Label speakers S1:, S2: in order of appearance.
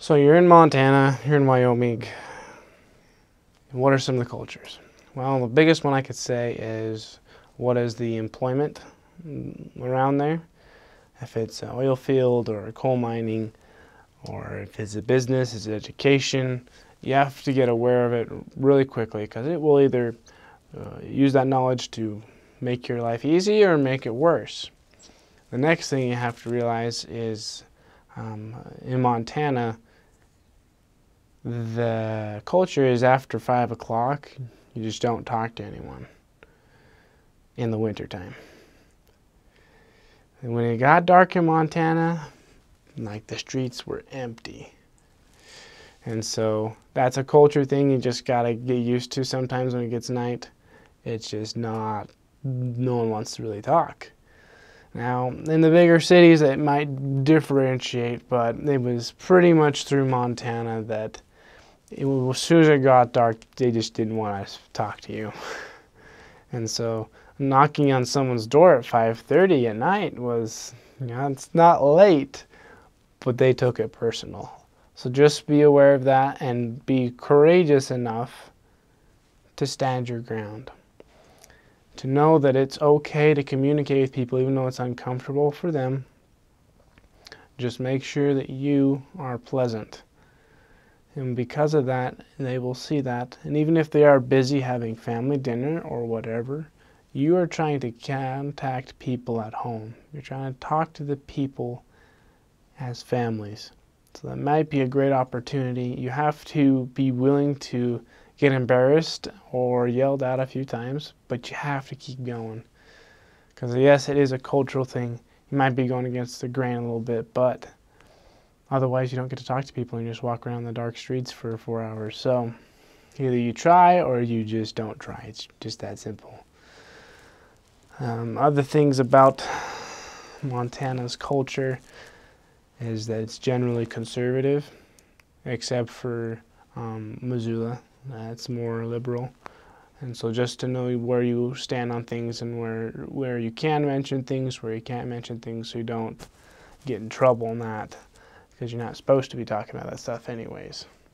S1: So you're in Montana, you're in Wyoming. What are some of the cultures? Well, the biggest one I could say is what is the employment around there? If it's an oil field or coal mining, or if it's a business, it's education, you have to get aware of it really quickly because it will either use that knowledge to make your life easy or make it worse. The next thing you have to realize is in Montana, the culture is after 5 o'clock, you just don't talk to anyone in the wintertime. And when it got dark in Montana, like the streets were empty. And so that's a culture thing you just gotta get used to. Sometimes when it gets night, it's just not, no one wants to really talk. Now, in the bigger cities, it might differentiate, but it was pretty much through Montana that as soon as it got dark, they just didn't want to talk to you. And so knocking on someone's door at 5:30 at night was, it's not late, but they took it personal. So just be aware of that and be courageous enough to stand your ground. To know that it's okay to communicate with people even though it's uncomfortable for them. Just make sure that you are pleasant. And because of that, they will see that. And even if they are busy having family dinner or whatever, you are trying to contact people at home. You're trying to talk to the people as families. So that might be a great opportunity. You have to be willing to get embarrassed or yelled at a few times, but you have to keep going. Because yes, it is a cultural thing. You might be going against the grain a little bit, but otherwise you don't get to talk to people and you just walk around the dark streets for 4 hours. So either you try or you just don't try. It's just that simple. Other things about Montana's culture is that it's generally conservative, except for Missoula. That's more liberal. And so just to know where you stand on things and where you can mention things, where you can't mention things, so you don't get in trouble on that, because you're not supposed to be talking about that stuff anyways.